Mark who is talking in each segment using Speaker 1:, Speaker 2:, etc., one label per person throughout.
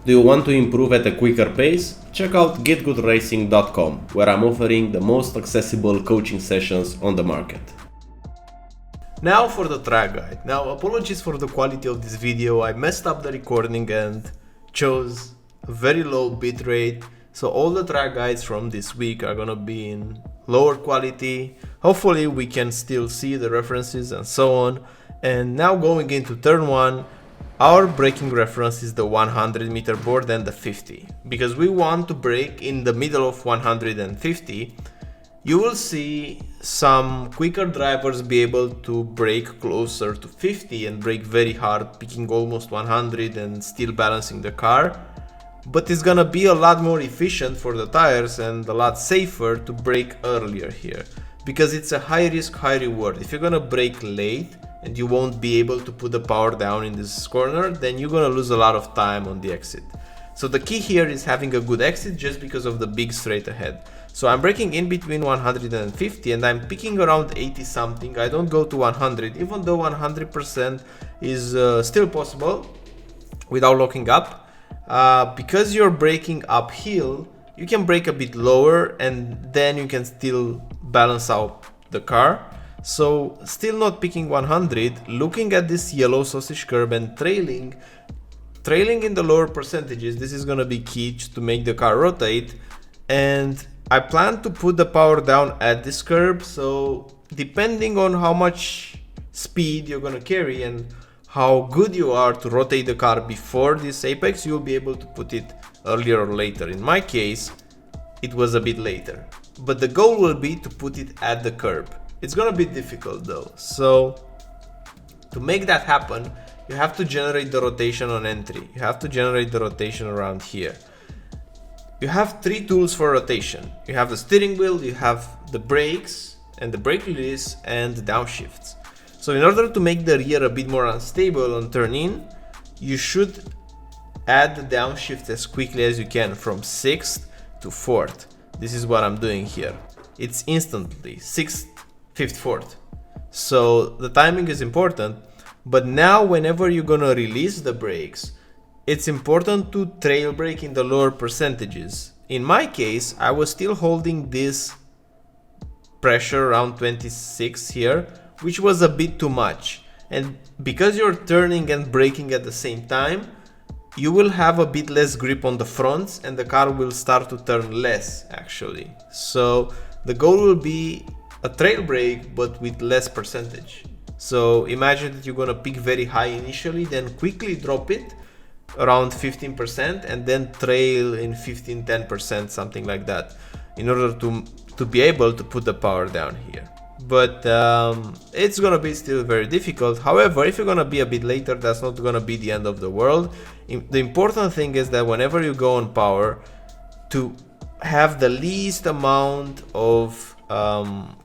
Speaker 1: Do you want to improve at a quicker pace? Check out GITGUDRacing.com, where I'm offering the most accessible coaching sessions on the market. Now for the track guide. Now, apologies for the quality of this video. I messed up the recording and chose a very low bitrate. So all the track guides from this week are gonna be in lower quality. Hopefully we can still see the references and so on. And now going into turn 1, our braking reference is the 100 meter board and the 50. Because we want to brake in the middle of 150, you will see some quicker drivers be able to brake closer to 50 and brake very hard, picking almost 100 and still balancing the car. But it's gonna be a lot more efficient for the tires and a lot safer to brake earlier here, because it's a high risk, high reward. If you're gonna brake late and you won't be able to put the power down in this corner, then you're gonna lose a lot of time on the exit. So the key here is having a good exit just because of the big straight ahead. So I'm braking in between 150 and I'm picking around 80 something. I don't go to 100, even though 100% is still possible without locking up. Because you're braking uphill, you can brake a bit lower and then you can still balance out the car. So still not picking 100, looking at this yellow sausage curb and trailing in the lower percentages. This is gonna be key to make the car rotate, and I plan to put the power down at this curb. So depending on how much speed you're gonna carry and how good you are to rotate the car before this apex, you'll be able to put it earlier or later. In my case, it was a bit later, but the goal will be to put it at the curb. It's gonna be difficult though. So to make that happen, you have to generate the rotation on entry. You have to generate the rotation around here. You have 3 tools for rotation. You have the steering wheel, you have the brakes and the brake release and the downshifts. So in order to make the rear a bit more unstable on turn in, you should add the downshift as quickly as you can from 6th to 4th. This is what I'm doing here. It's instantly 6th, 5th, 4th. So the timing is important, but now whenever you're gonna release the brakes, it's important to trail brake in the lower percentages. In my case, I was still holding this pressure around 26 here, which was a bit too much. And because you're turning and braking at the same time, you will have a bit less grip on the fronts and the car will start to turn less actually. So the goal will be a trail brake but with less percentage. So imagine that you're gonna pick very high initially, then quickly drop it around 15% and then trail in 15-10%, something like that, in order to be able to put the power down here. But it's gonna be still very difficult. However, if you're gonna be a bit later, that's not gonna be the end of the world. The important thing is that whenever you go on power, to have the least amount of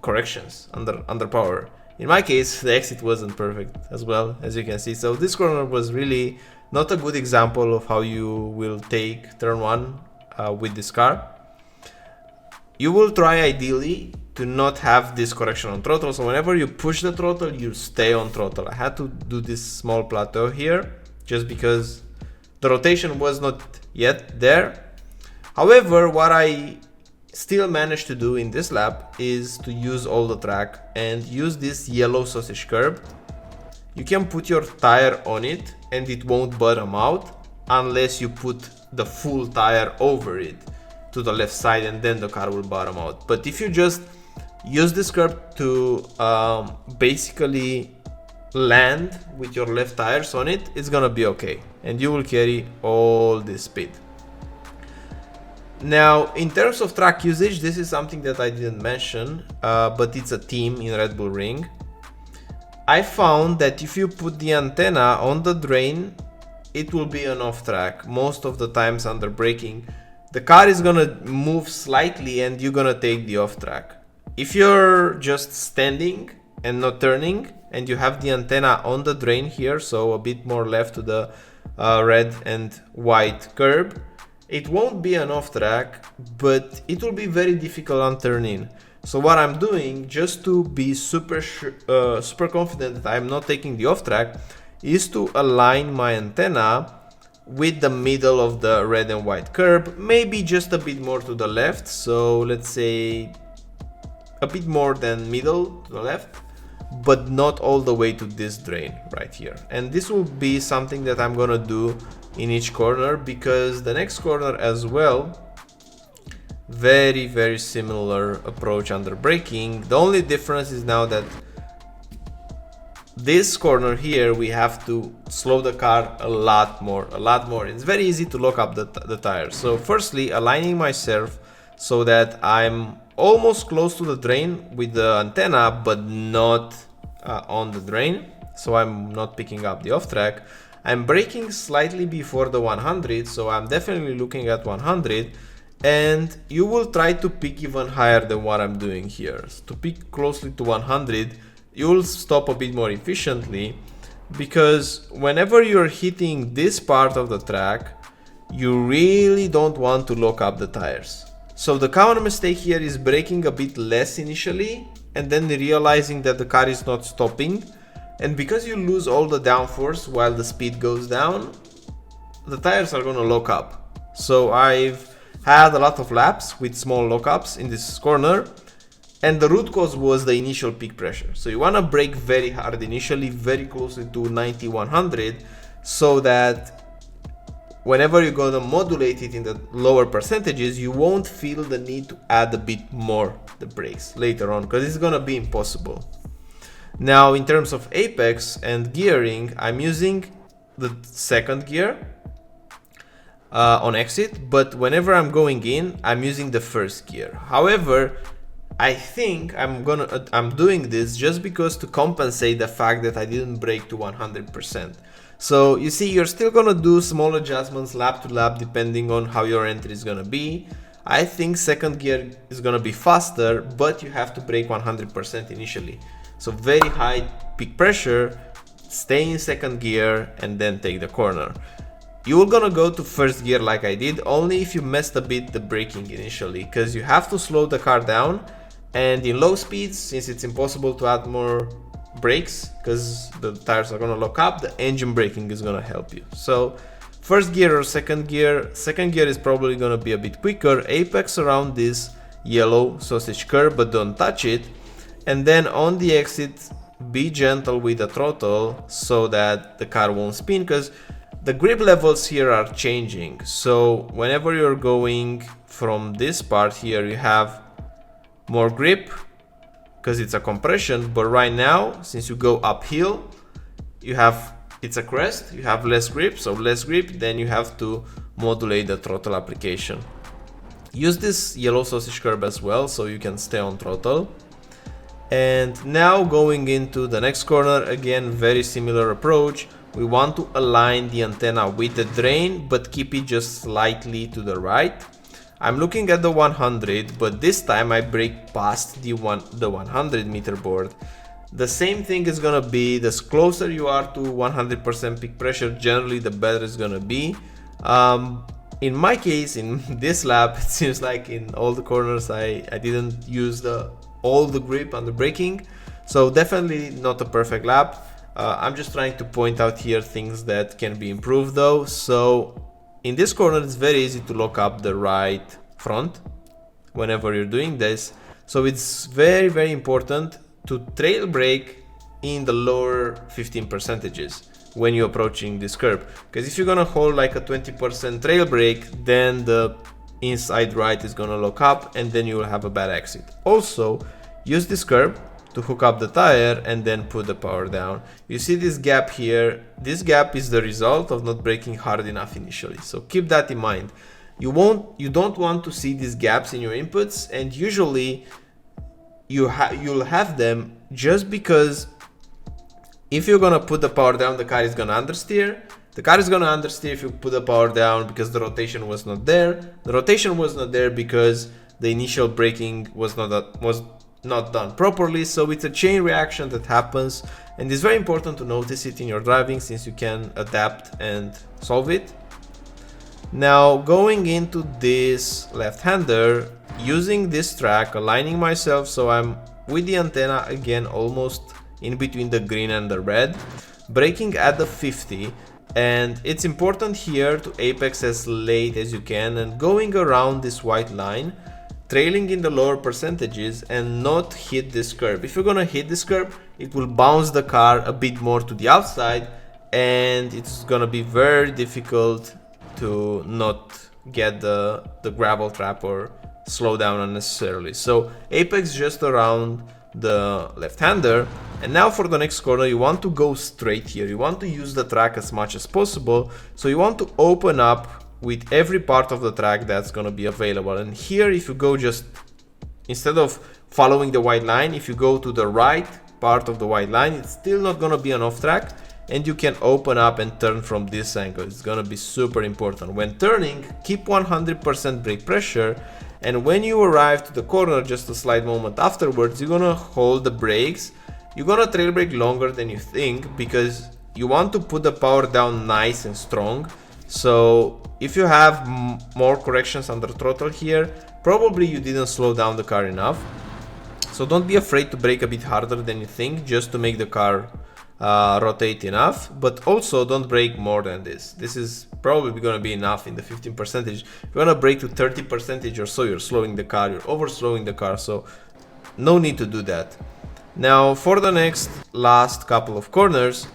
Speaker 1: corrections under power. In my case, the exit wasn't perfect as well, as you can see. So this corner was really not a good example of how you will take turn 1 with this car. You will try ideally to not have this correction on throttle. So whenever you push the throttle, you stay on throttle. I had to do this small plateau here just because the rotation was not yet there. However, what I still managed to do in this lap is to use all the track and use this yellow sausage curb. You can put your tire on it and it won't bottom out unless you put the full tire over it to the left side, and then the car will bottom out. But if you just use this curb to basically land with your left tires on it, it's gonna be okay and you will carry all this speed. Now, in terms of track usage, this is something that I didn't mention, but it's a theme in Red Bull Ring. I found that if you put the antenna on the drain, it will be an off track. Most of the times under braking, the car is gonna move slightly and you're gonna take the off track. If you're just standing and not turning and you have the antenna on the drain here, so a bit more left to the red and white curb, it won't be an off track, but it will be very difficult on turn in. So what I'm doing, just to be super confident that I'm not taking the off track, is to align my antenna with the middle of the red and white curb, maybe just a bit more to the left. So let's say a bit more than middle to the left, but not all the way to this drain right here. And this will be something that I'm gonna do in each corner, because the next corner as well, very similar approach under braking. The only difference is now that this corner here we have to slow the car a lot more. It's very easy to lock up the tires. So firstly, aligning myself so that I'm almost close to the drain with the antenna, but not on the drain, so I'm not picking up the off track. I'm braking slightly before the 100, so I'm definitely looking at 100, and you will try to pick even higher than what I'm doing here. So to pick closely to 100, you will stop a bit more efficiently, because whenever you're hitting this part of the track, you really don't want to lock up the tires. So the common mistake here is braking a bit less initially and then realizing that the car is not stopping, and because you lose all the downforce while the speed goes down, the tires are gonna lock up. So I've had a lot of laps with small lockups in this corner, and the root cause was the initial peak pressure. So you want to brake very hard initially, very closely to 90-100, so that whenever you're going to modulate it in the lower percentages, you won't feel the need to add a bit more the brakes later on, because it's going to be impossible. Now, in terms of apex and gearing, I'm using the second gear on exit, but whenever I'm going in, I'm using the first gear. However, I think I'm doing this just because to compensate the fact that I didn't brake to 100%. So you see, you're still gonna do small adjustments lap to lap depending on how your entry is gonna be. I think second gear is gonna be faster, but you have to brake 100% initially. So very high peak pressure, stay in second gear, and then take the corner. You're gonna go to first gear like I did, only if you messed a bit the braking initially, because you have to slow the car down. And in low speeds, since it's impossible to add more brakes because the tires are gonna lock up, the engine braking is gonna help you. So first gear or second gear is probably gonna be a bit quicker. Apex around this yellow sausage curve, but don't touch it. And then on the exit, be gentle with the throttle so that the car won't spin, because the grip levels here are changing. So whenever you're going from this part here, you have more grip because it's a compression, but right now, since you go uphill, it's a crest, you have less grip, so less grip, then you have to modulate the throttle application. Use this yellow sausage curve as well so you can stay on throttle. And now going into the next corner, again very similar approach. We want to align the antenna with the drain, but keep it just slightly to the right. I'm looking at the 100, but this time I brake past the 100 meter board. The same thing is gonna be, the closer you are to 100% peak pressure, generally the better it's gonna be. In my case, in this lap, it seems like in all the corners I didn't use all the grip on the braking, so definitely not a perfect lap. I'm just trying to point out here things that can be improved though. So in this corner, it's very easy to lock up the right front whenever you're doing this. So it's very important to trail brake in the lower 15 percentages when you're approaching this curb. Because if you're gonna hold like a 20% trail brake, then the inside right is gonna lock up and then you will have a bad exit. Also, use this curb to hook up the tire and then put the power down. You see this gap here? This gap is the result of not braking hard enough initially. So keep that in mind. You don't want to see these gaps in your inputs, and usually you'll have them just because if you're gonna put the power down, the car is gonna understeer. The car is gonna understeer if you put the power down because the rotation was not there. The rotation was not there because the initial braking was not done properly. So it's a chain reaction that happens, and it's very important to notice it in your driving since you can adapt and solve it. Now going into this left-hander, using this track, aligning myself so I'm with the antenna again almost in between the green and the red, braking at the 50, And it's important here to apex as late as you can and going around this white line, trailing in the lower percentages and not hit this curb. If you're gonna hit this curb, it will bounce the car a bit more to the outside and it's gonna be very difficult to not get the gravel trap or slow down unnecessarily. So apex just around the left-hander. And now for the next corner, you want to go straight here. You want to use the track as much as possible. So you want to open up with every part of the track that's going to be available. And here, if you go just, instead of following the white line, if you go to the right part of the white line, it's still not going to be an off track. And you can open up and turn from this angle. It's going to be super important. When turning, keep 100% brake pressure. And when you arrive to the corner, just a slight moment afterwards, you're gonna hold the brakes. You're gonna trail brake longer than you think because you want to put the power down nice and strong. So if you have more corrections under throttle here, probably you didn't slow down the car enough. So don't be afraid to brake a bit harder than you think just to make the car rotate enough, but also don't brake more than this. This is probably going to be enough in the 15%. If you want to brake to 30% or so, you're slowing the car, you're over slowing the car, so no need to do that. Now for the next last couple of corners,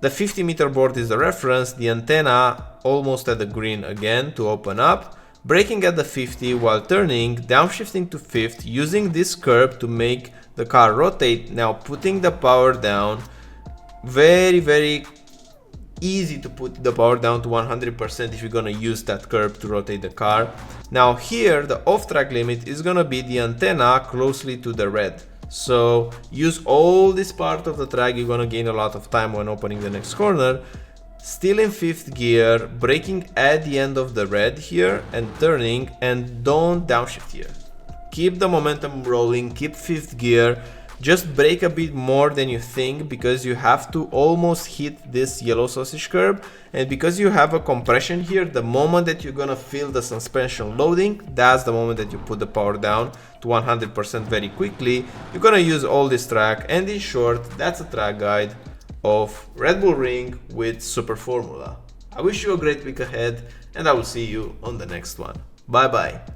Speaker 1: the 50-meter board is the reference, the antenna almost at the green again to open up, braking at the 50 while turning, downshifting to 5th, using this curb to make the car rotate, now putting the power down. Very easy to put the power down to 100% if you're gonna use that curb to rotate the car. Now here the off-track limit is gonna be the antenna closely to the red. So use all this part of the track, you're gonna gain a lot of time when opening the next corner. Still in 5th gear, braking at the end of the red here and turning, and don't downshift here. Keep the momentum rolling, keep 5th gear. Just brake a bit more than you think because you have to almost hit this yellow sausage curb, and because you have a compression here, the moment that you're gonna feel the suspension loading, that's the moment that you put the power down to 100% very quickly. You're gonna use all this track, and in short, that's a track guide of Red Bull Ring with Super Formula. I wish you a great week ahead and I will see you on the next one. Bye bye.